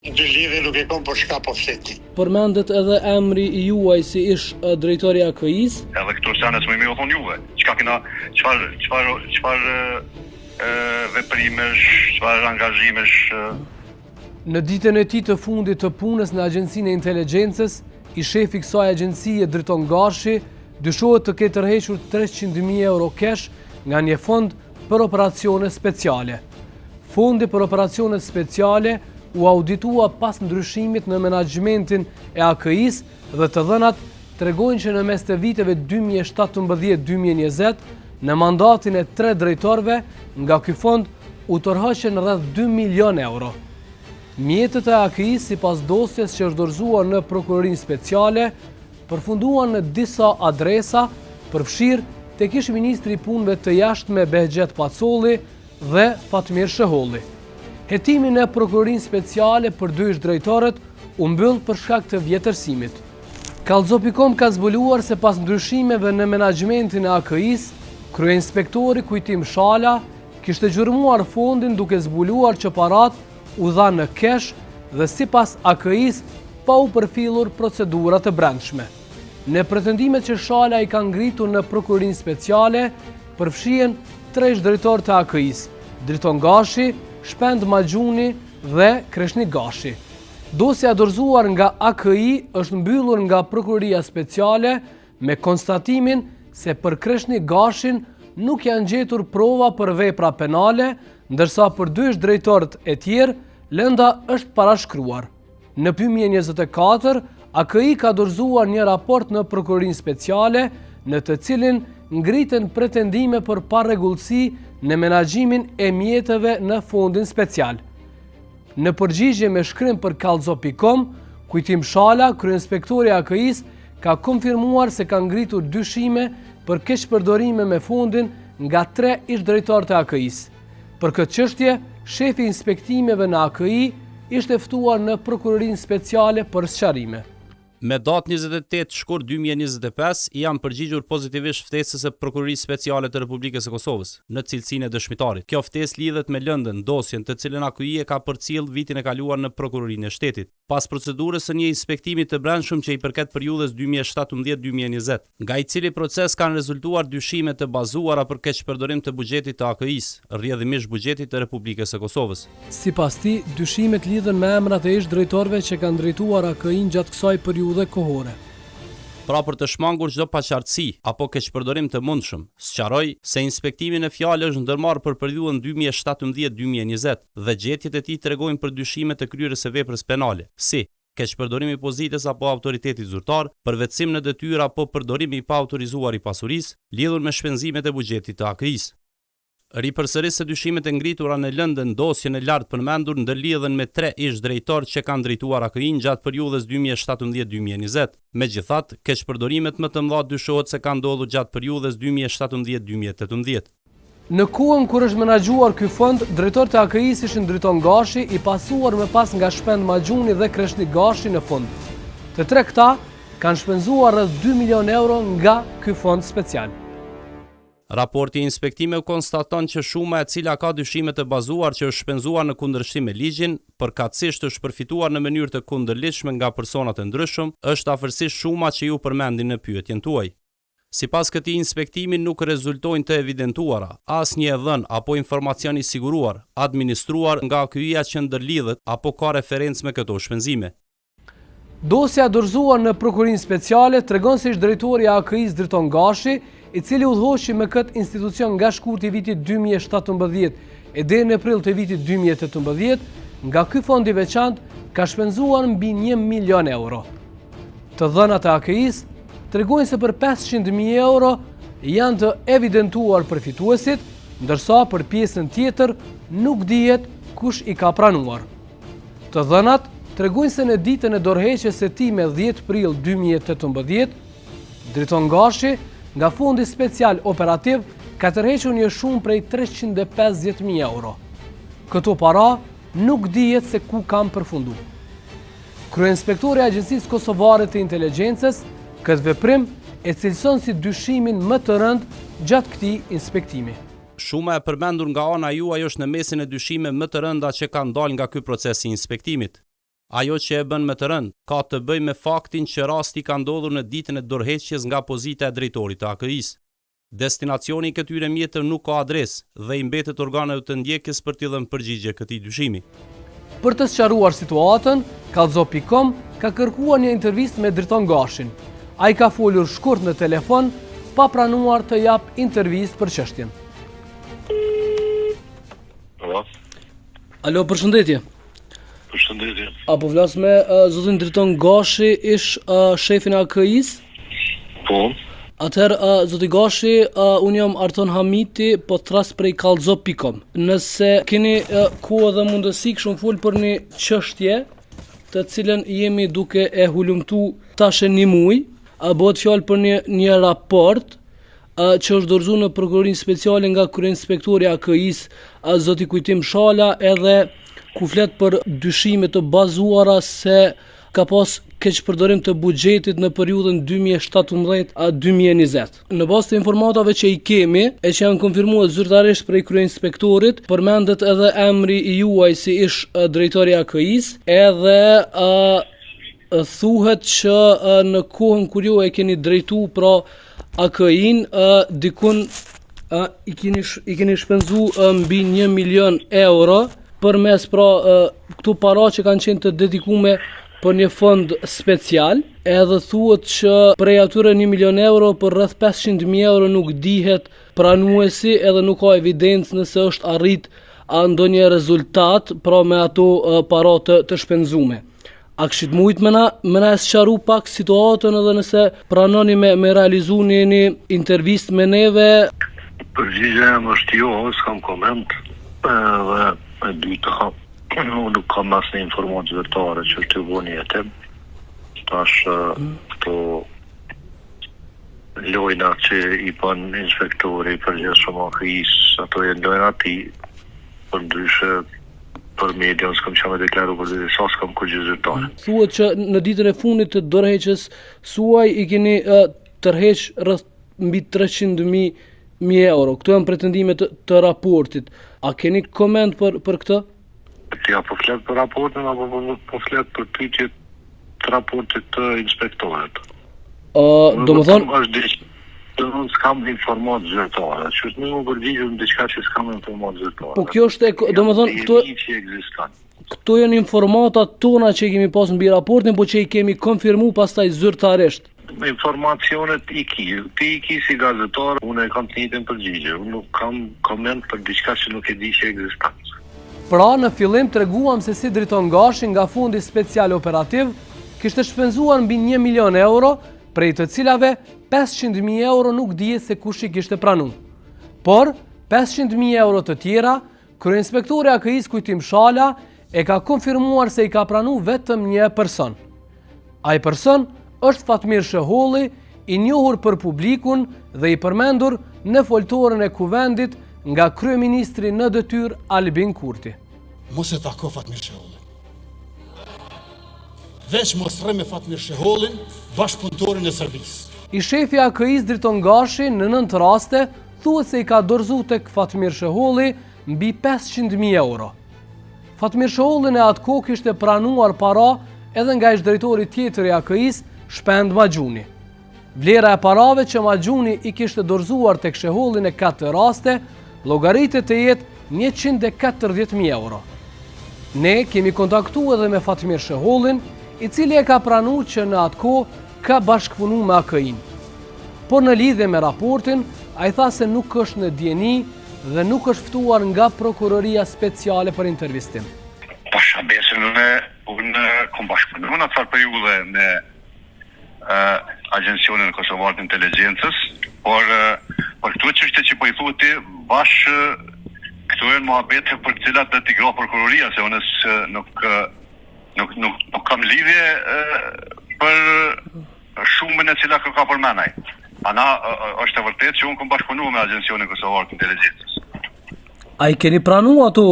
Dy lidhje nuk e kom për shka po fleti. Përmendet edhe emri i juaj si ish drejtori AKI-s. Edhe këto sene s'më u thonë juve. Çka kena, çfarë veprimesh, çfarë angazhimesh. Në ditën e tij të fundit të punës në Agjencinë e Inteligjencës, i shefi i kësaj agjencie Driton Gashi dyshohet të ketë tërhequr 300.000 euro cash nga një fond për operacione speciale. Fondi për operacione speciale u auditua pas ndryshimit në menaxhmentin e AKI-s dhe të dhënat tregojnë që në mes të viteve 2017-2020, në mandatin e 3 drejtorëve, nga ky fond u tërheqën rreth 2 milion euro. Mjetët e AKI-s, sipas dosjes që është dorëzuar në prokurorinë speciale, përfunduan në disa adresa, përfshirë tek ish ministri i punëve të jashtme Behxhet Pacolli dhe Fatmir Sheholli. Hetimi në prokurorinë speciale për 2 ish drejtorët u mbyll për shkak të vjetërsimit. Kallxo.com ka zbuluar se pas ndryshimeve në menaxhmentin e AKI-s, kryeinspektori Kujtim Shala kishte gjurmuar fondin duke zbuluar që parat u dhanë në kesh dhe sipas AKI-s pa u përfillur procedurat të brendshme. Në pretendimet që Shala i ka ngritur në prokurorinë speciale, përfshihen 3 ish drejtorë të AKI-s: Driton Gashi, Shpend Maxhuni dhe Kreshnik Gashi. Dosja dorëzuar nga AKI është mbyllur nga prokuroria speciale me konstatimin se për Kreshnik Gashin nuk janë gjetur prova për vepra penale, ndërsa për 2 ish drejtorët e tjerë lënda është parashkruar. Në 2024, AKI ka dorëzuar një raport në prokurorinë speciale në të cilin ngriten pretendime për parregullsi në menaxhimin e mjeteve në fondin special. Në përgjigje me shkrim për Kallxo.com, Kujtim Shala, kryeinspektori i AKI-s, ka konfirmuar se ka ngritur dyshime për keqpërdorime me fondin nga 3 ish drejtorët e AKI-s. Për këtë çështje, shefi i inspektimeve në AKI ishte ftuar në prokurorinë speciale për sqarime. Me datë 28 shkurt 2025, jam përgjigjur pozitivisht ftesës së Prokurorisë Speciale të Republikës së Kosovës në cilësinë e dëshmitarit. Kjo ftesë lidhet me lëndën, dosjen të cilën AKI e ka përcjell vitin e kaluar në Prokurorinë e Shtetit, pas procedurës së një inspektimi të brendshëm që i përket periudhës 2017-2020, nga i cili proces kanë rezultuar dyshime të bazuara për keqpërdorim të buxhetit të AKI-s, rrjedhimisht buxhetit të Republikës së Kosovës. Sipas tij, dyshimet lidhen me emrat e ish drejtorëve që kanë drejtuar AKI-n gjatë kësaj periudhe kohore. Pra për të shmangur çdo paqartësi apo keqpërdorim të mundshëm, sqaroj se inspektimi në fjalë është ndërmarrë për periudhën 2017-2020 dhe gjetjet e tij tregojnë për dyshime të kryerjes së veprës penale, si keqpërdorimi i pozitës apo autoritetit zyrtar, përvetësim në detyrë apo përdorimi i paautorizuar i pasurisë, lidhur me shpenzimet e buxhetit të AKI-s. Ripërsëris se dyshimet e ngritura në lëndën dosjen e lartë përmendur ndërlidhen me 3 ish drejtorë që kanë drejtuar AKI-n gjatë periudhës 2017-2020. Megjithatë, keqpërdorimet më të mëdha dyshohet se kanë ndodhur gjatë periudhës 2017-2018. Në kohën kur është menaxhuar ky fond, drejtorët e AKI-s ishin Driton Gashi, i pasuar më pas nga Shpend Maxhuni dhe Kreshnik Gashi në fond. Të 3 këta kanë shpenzuar rreth 2 milion euro nga ky fond special. Raporti i inspektimeve konstaton që shuma e cila ka dyshime të bazuar që është shpenzuar në kundërshtim me ligjin, përkatësisht është përfituar në mënyrë të kundërligjshme nga persona të ndryshëm, është afërsisht shuma që ju përmendin në pyetjen tuaj. Sipas këtij inspektimi nuk rezultojnë të evidentuara asnjë dhënë apo informacion i siguruar, administruar nga AKI-ja që ndërlidhet apo ka referencë me këto shpenzime. Dosja dorëzuar në prokurorinë speciale tregon se ish drejtori i AKI-s Driton Gashi, i cili udhëhoqi me këtë institucion nga shkurti i vitit 2017 e deri në prill të vitit 2018, nga ky fond i veçantë ka shpenzuar mbi 1 milion euro. Të dhënat e AKI-s tregojnë se për 500.000 euro janë të evidentuar përfituesit, ndërsa për pjesën tjetër nuk dihet kush i ka pranuar. Të dhënat tregojnë se në ditën e dorëheqjes së tij me 10 prill 2018, Driton Gashi nga fondi special operativ ka tërhequr një shumë prej 350.000 euro. Këto para nuk dihet se ku kanë përfunduar. Kryeinspektori i Agjencisë Kosovare të Inteligjencës këtë veprim e cilëson si dyshimin më të rënd gjatë këtij inspektimi. Shuma e përmendur nga ana juaj është në mesin e dyshimeve më të rënda që kanë dalë nga ky proces i inspektimit. Ajo që e bën më të rënd ka të bëjë me faktin që rasti ka ndodhur në ditën e dorëheqjes nga pozita e drejtorit të AKI-s. Destinacioni i këtyre mjetëve nuk ka adresë dhe i mbetet organeve të ndjekjes për t'i dhënë përgjigje këtij dyshimi. Për të sqaruar situatën, Kallzo.com ka kërkuar një intervistë me Driton Gashin. Ai ka folur shkurt në telefon, pa pranuar të jap intervistë për çështjen. Alo, përshëndetje. Përshëndetje. Apo vlas me zotin Driton Gashi, ish shefin e AKI-s? Po. Atëherë, zoti Gashi, unë jam Arton Hamiti, po thras prej Kallzo.com. Nëse keni kohë dhe mundësi, kështu fol për një çështje, të cilën jemi duke e hulumtu tash një muaj, bëhet fjalë për një raport që është dorëzuar në prokurorinë speciale nga kryeinspektori i AKI-s, zoti Kujtim Shala, edhe ku flet për dyshime të bazuara se ka pas keqpërdorim të buxhetit në periudhën 2017-2020. Në bazë të informatave që i kemi, e që janë konfirmuar zyrtarisht prej kryeinspektorit, përmendet edhe emri i juaj si ish drejtori i AKI-s, edhe thuhet që në kohën kur ju e keni drejtu pra AKI-n, dikun i keni shpenzu mbi 1 milion euro përmes pra këto para që kanë qenë të dedikume për një fond special, edhe thuhet që prej atyre 1 milion euro për rreth 500.000 euro nuk dihet pranuesi edhe nuk ka evidencë nëse është arrit ndonjë rezultat pra me ato para të shpenzume. A këshit mujt me na sqaru pak situatën edhe nëse pranoni me realizu një intervistë me neve? Përgjigja jam është jo, s'kam koment, edhe e dyta, unë nuk kam asnjë informatë zyrtare që është të voni jetem. Tash këto lojna që i bën inspektori përgjithshëm AKI-s, ato janë lojna ati, për ndryshe për median s'kam që me deklaru për dhe sa s'kam kërgjë zyrtare. Thuhet që në ditën e fundit të dorëheqjes suaj i keni tërheq rreth mbi 300.000 euro. Këto janë pretendimet të raportit. A keni koment për këtë? Ja, po flet për raportin, apo po flet për pyetjet të raportit të inspektorit. Unë s'kam informat zyrtare, që është më përgjigjur në diçka që s'kam informat zyrtare. Po kjo është, këto janë informatat tona që i kemi pas mbi raportin, po që i kemi konfirmu pastaj zyrtarisht. Informacionet i ki si gazetar, unë e kam të njëjtën përgjigje, unë nuk kam koment për diçka që nuk e di që ekziston. Pra, në fillim treguam se si Driton Gashi nga fundi special operativ kishte shpenzuar mbi 1 milion euro, prej të cilave 500.000 euro nuk dihet se kush i kishte pranuar. Por 500.000 euro të tjera, kryeinspektori i AKI-s Kujtim Shala e ka konfirmuar se i ka pranuar vetëm një person. Ai person është Fatmir Sheholli, i njohur për publikun dhe i përmendur në foltorën e kuvendit nga kryeministri në detyrë Albin Kurti. Mos e tako Fatmir Shehollin. Veç mos rre me Fatmir Shehollin, bashkëpunëtorin e Serbisë. I shefi i AKI-s Driton Gashi në 9 raste thuhet se i ka dorëzuar tek Fatmir Sheholli mbi 500.000 euro. Fatmir Shehollin e atë kohë kishte pranuar para edhe nga ish drejtori tjetër i AKI-s, Shpend Maxhuni. Vlera e parave që Maxhuni i kishte dorëzuar tek Shehollin në 4 raste llogaritet të jetë 140.000 euro. Ne kemi kontaktuar edhe me Fatmir Shehollin, i cili e ka pranuar që në atë kohë ka bashkëpunuar me AKI-n. Por në lidhje me raportin, ai tha se nuk është në dieni dhe nuk është ftuar nga prokuroria speciale për intervistim. Pasha besën unë kom bashkëpunuar në atë periudhë me Agjencionin Kosovar të Inteligjencës, por këto çështje që po i thuhet ti këto janë muhabete për të cilat do t'i groh prokuroria, se unë nuk kam lidhje për shumën e cila ka përmenaj. Ana është e vërtetë që unë kom bashkëpunuar me Agjencionin Kosovar të Inteligjencës. A i keni pranu ato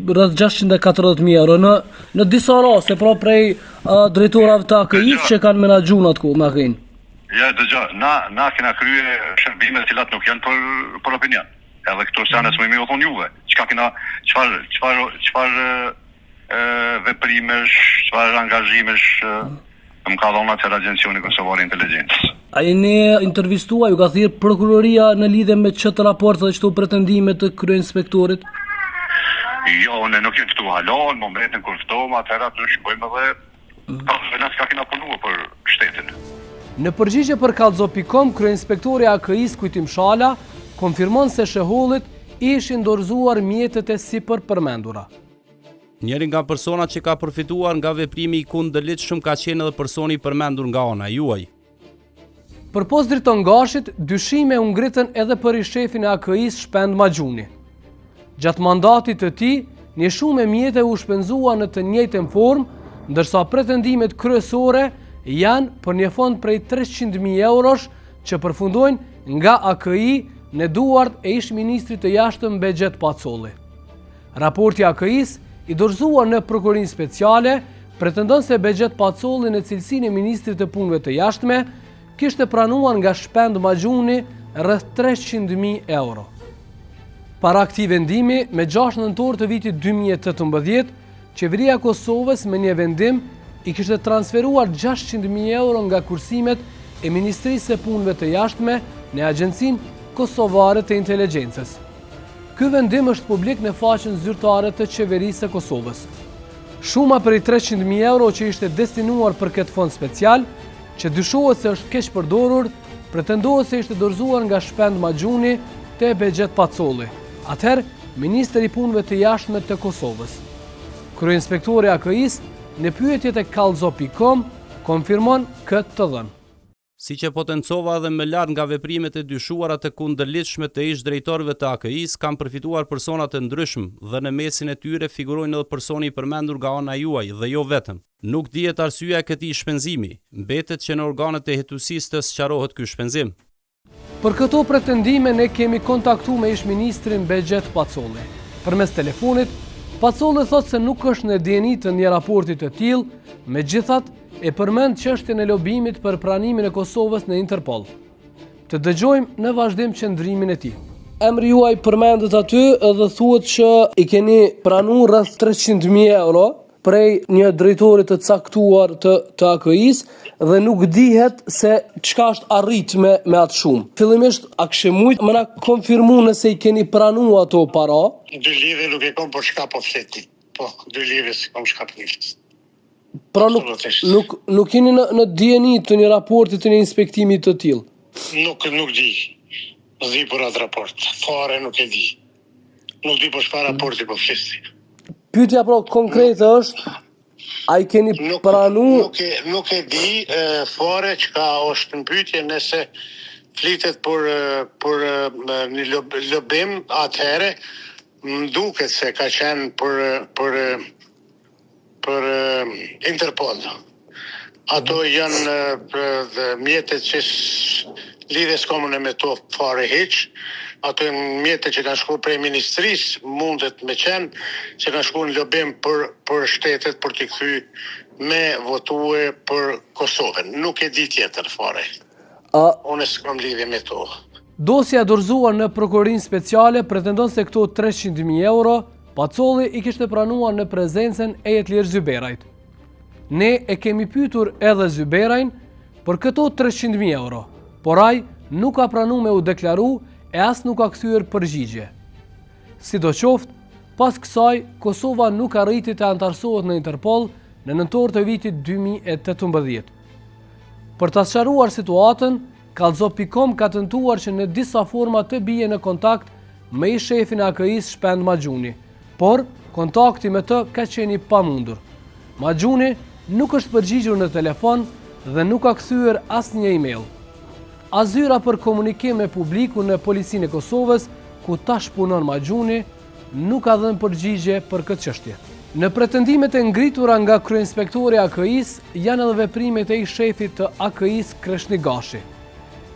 rreth 640.000 euro në disa raste, pra prej drejtorave të AKI-s që kanë menaxhuar atko me AKI-n? Ja, dëgjoj, na kena krye shërbime të cilat nuk janë për opinion. Edhe këto sanes më u thon juve. Çfarë veprimesh, çfarë angazhimesh më ka dhënë atë Agjencioni Kosovar Inteligjencës. A jeni intervistua, ju ka thirrë prokuroria në lidhje me çështë raport dhe çto pretendime të kryeinspektorit? Jo, ne nuk jemi këtu hala, në momentin kur ftohemi, atëherë aty shkojmë dhe na ska kena punuar për shtetin. Në përgjigje për Kallzo.com, kryeinspektori AKI-s Kujtim Shala konfirmon se shehollit ishin dorëzuar mjetet e sipër përmendura. Njëri nga personat që ka përfituar nga veprimi i kundërlidhshëm ka qenë edhe personi i përmendur nga ana juaj. Përpos drejton Gashit, dyshime u ngritën edhe për shefin e AKI-s Shpend Maxhuni. Gjatë mandatit të tij, një shumë mjete u shpenzua në të njëjtën formë, ndërsa pretendimet kryesore janë për një fond prej 300.000 eurosh që përfundojnë nga AKI në duart e ish-ministrit të jashtëm Bexhet Pacolli. Raporti AKI-s i dorëzuar në Prokurorinë Speciale pretendon se Bexhet Pacolli në cilësinë e ministrit të punëve të jashtme kishte pranuar nga Shpend Maxhuni rreth 300.000 euro. Para këtij vendimi, me 6 nëntor të vitit 2018, qeveria e Kosovës me një vendim i kishte transferuar 600.000 euro nga kursimet e Ministrisë së Punëve të Jashtme në Agjencinë Kosovare të Inteligjencës. Ky vendim është publik në faqen zyrtare të Qeverisë së Kosovës. Shuma prej 300.000 euro që ishte destinuar për këtë fond special, që dyshohet se është keq përdorur, pretendohet se ishte dorëzuar nga Shpend Maxhuni te Bexhet Pacolli, atëherë Ministri i Punëve të Jashtme të Kosovës. Kryeinspektori AKI-s në pyetjet e Kallzo.com konfirmon këtë të dhënë. Siç e potencova edhe më lart nga veprimet e dyshuara të kundërlidhshme të ish-drejtorëve të AKI-s, kanë përfituar persona të ndryshëm dhe në mesin e tyre figurojnë edhe personi i përmendur nga ana juaj dhe jo vetëm. Nuk dihet arsyeja e këtij shpenzimi, mbetet që në organet e hetuesisë të sqarohet ky shpenzim. Për këto pretendime ne kemi kontaktuar me ish-ministrin Bexhet Pacolli. Përmes telefonit, Pacolli thotë se nuk është në dieni të një raporti të tillë, megjithatë e përmend çështjen e lobimit për pranimin e Kosovës në Interpol. Të dëgjojmë në vazhdim qëndrimin e tij. Emri juaj përmendet aty dhe thuhet që i keni pranuar rreth 300.000 euro prej një drejtori të caktuar të AKI-s dhe nuk dihet se çka është arrit me atë shumë. Fillimisht a kishte mujt më na konfirmu nëse i keni pranuar ato para? Dy lidhje nuk e kam për çka po fleti. Po, dy lidhje si kam çka po fleti. Pra nuk jeni në dieni të një raporti të një inspektimit të tillë. Nuk di. Zi për atë raport. Fare nuk e di. Nuk di për çfarë raporti po fleti. Pyetja pra konkrete është, a i keni pranuar? Nuk e di fare çka është në pyetje, nëse flitet për një lobim, atëherë më duket se ka qenë për Interpol. Ato janë mjetet që lidhes komune me to fare hiq. Ato janë mjetet që kanë shkuar prej ministrisë, mundet me qenë që kanë shkuar në lobim për shtetet për t'i kthy me votue për Kosovën. Nuk e di tjetër fare. Unë s'kam lidhje me to. Dosja dorëzuar në Prokurorinë Speciale pretendon se këto 300.000 euro Pacolli i kishte pranuar në prezencën e Jetlir Zyberajt. Ne e kemi pyetur edhe Zyberajn për këto 300.000 euro, por ai nuk ka pranuar me u deklaru e as nuk ka kthyer përgjigje. Sidoqoftë, pas kësaj, Kosova nuk arriti të antarësohet në Interpol në nëntor të vitit 2018. Për ta sqaruar situatën, Kallzo.com ka tentuar që në disa forma të bie në kontakt me ish-shefin e AKI-s Shpend Maxhuni, por kontakti me të ka qenë i pamundur. Maxhuni nuk është përgjigjur në telefon dhe nuk ka kthyer asnjë email. Azyra për komunikim me publikun në Policinë e Kosovës, ku tash punon Maxhuni, nuk ka dhënë përgjigje për këtë çështje. Në pretendimet e ngritura nga kryeinspektori AKI-s janë edhe veprimet e ish-shefit të AKI-s Kreshni Gashi.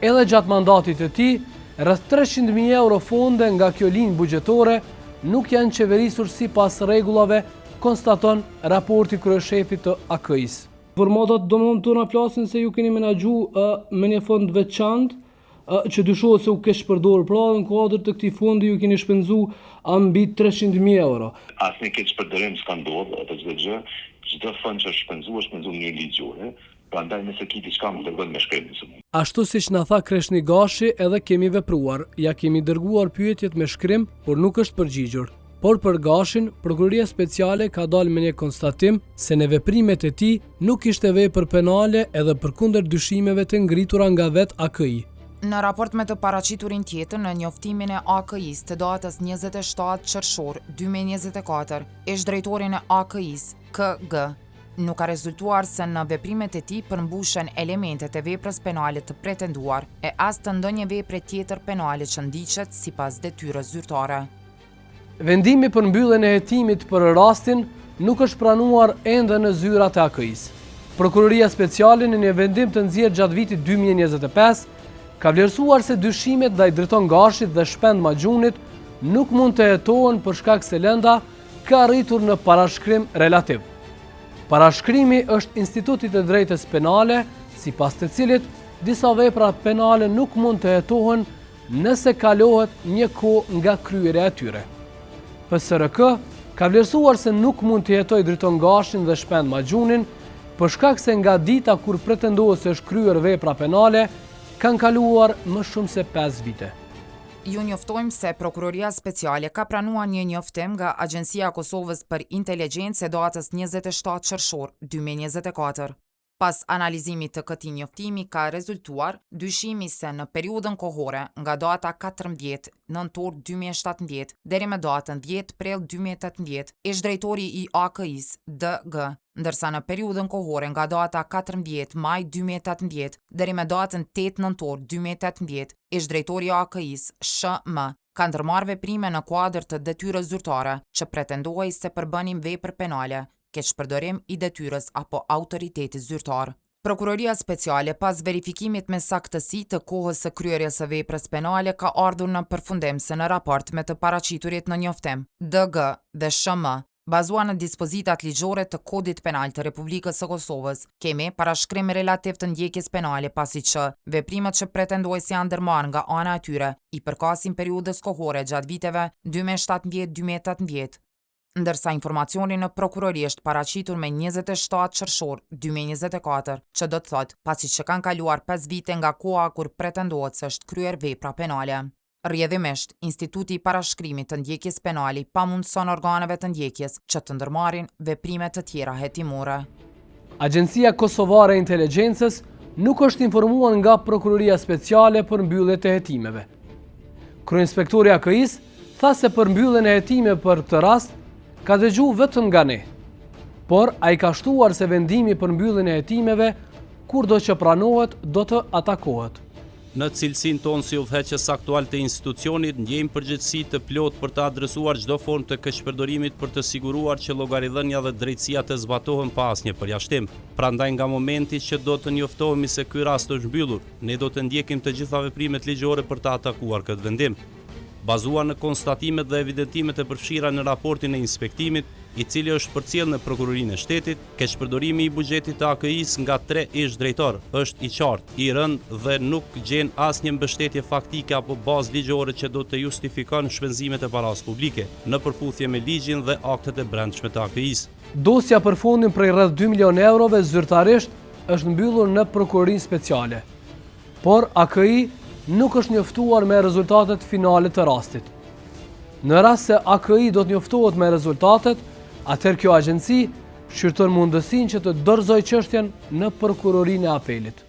Edhe gjatë mandatit të tij, rreth 300.000 euro fonde nga kjo linjë buxhetore nuk janë qeverisur sipas rregullave, konstaton raporti kryeshefit të AKI-s. Formatat do të na flasin se ju keni menaxhu me një fond veçantë që dyshohet se u ke shpërdorur. Pra në kuadër të këtij fondi ju keni shpenzuar mbi 300.000 euro. Asnjë keq shpërdorim s'ka ndodhur atë çdo gjë. Çdo fond që shpenzuar në një ligjore. Prandaj nëse ki diçka më dërgojnë me shkrim. Ashtu siç na tha Kreshni Gashi, edhe kemi vepruar. Ja kemi dërguar pyetjet me shkrim, por nuk është përgjigjur. Por për Gashin, Prokuroria Speciale ka dalë me një konstatim se në veprimet e tij nuk ishte vepër penale edhe përkundër dyshimeve të ngritura nga vet AKI. Në raport me të paraqiturin tjetër në njoftimin e AKI-s të datës 27 qershor 2024, ish drejtorin e AKI-s, KG, nuk ka rezultuar se në veprimet e tij përmbushen elementet e veprës penale të pretenduar e as të ndonjë vepre tjetër penale që ndiqet sipas detyrës zyrtare. Vendimi për mbylljen e hetimit për rastin nuk është pranuar ende në zyrat e AKI-s. Prokuroria Speciale në një vendim të nxjerrë gjatë vitit 2025 ka vlerësuar se dyshimet ndaj Driton Gashit dhe Shpend Maxhunit nuk mund të hetohen për shkak se lënda ka arritur në parashkrim relativ. Parashkrimi është instituti i drejtës penale, sipas të cilit disa vepra penale nuk mund të hetohen nëse kalohet një kohë nga kryerja e tyre. PSRK ka vlerësuar se nuk mund të hetojë Driton Gashin dhe Shpend Maxhunin për shkak se nga dita kur pretendohet se është kryer vepra penale kanë kaluar më shumë se 5 vite. Ju njoftojmë se Prokuroria Speciale ka pranuar një njoftim nga Agjencia e Kosovës për Inteligjencë datës 27 qershor 2024. Pas analizimit të këtij njoftimi ka rezultuar dyshimi se në periudhën kohore nga data 14 nëntor 2017 deri me datën 10 prill 2018 ish drejtori i AKI-s DG, ndërsa në periudhën kohore nga data 14 maj 2018 deri me datën 8 nëntor 2018 ish drejtori i AKI-s SHM ka ndërmarrë veprime në kuadër të detyrës zyrtare që pretendohej se përbënin vepër penale, keqpërdorim i detyrës apo autoriteti zyrtar. Prokuroria Speciale pas verifikimit me saktësi të kohës së kryerjes së veprës penale ka ardhur në përfundim se në raport me të paraqiturit në njoftim, DG dhe SHM, bazuar në dispozitat ligjore të Kodit Penal të Republikës së Kosovës, kemi parashkrim relativ të ndjekjes penale pasi që veprimet që pretendojnë se janë ndërmarrë nga ana e tyre i përkasin periudhës kohore gjatë viteve 2017-2018. Ndërsa informacioni në prokurori është paraqitur me 27 qershor 2024, që do të thotë pasi që kanë kaluar 5 vite nga koha kur pretendohet se është kryer vepra penale. Rrjedhimisht, Instituti i Parashkrimit të Ndjekjes Penale pamundson organeve të ndjekjes që të ndërmarrin veprime të tjera hetimore. Agjencia Kosovare e Inteligjencës nuk është informuar nga Prokuroria Speciale për mbylljet e hetimeve. Kryeinspektori i AKI-s tha se për mbylljen e hetimeve për këtë rast ka dëgjuar vetëm nga ne, por ai ka shtuar se vendimi për mbylljen e hetimeve kurdo që pranohet do të atakohet. Në cilësinë tonë si udhëheqës aktual të institucionit, ndjejmë përgjegjësi të plotë për të adresuar çdo formë të keqpërdorimit për të siguruar që llogaridhënia dhe drejtësia të zbatohen pa asnjë përjashtim. Prandaj nga momenti që do të njoftohemi se ky rast është mbyllur, ne do të ndjekim të gjitha veprimet ligjore për të atakuar këtë vendim. Bazuar në konstatimet dhe evidentimet e përfshira në raportin e inspektimit, i cili është përcjellë në Prokurorinë e Shtetit, keqpërdorimi i buxhetit të AKI-s nga 3 ish drejtor është i qartë, i rënd dhe nuk gjen asnjë mbështetje faktike apo bazë ligjore që do të justifikon shpenzimet e paras publike, në përputhje me ligjin dhe aktet e brendshme të AKI-s. Dosja për fondin prej rreth 2 milionë eurove zyrtarisht është mbyllur në Prokurorinë Speciale, por AKI nuk është njoftuar me rezultatet finale të rastit. Në rast se AKI do të njoftohet me rezultatet, atëherë kjo agjenci shqyrton mundësinë që të dorëzojë çështjen në Prokurorinë e Apelit.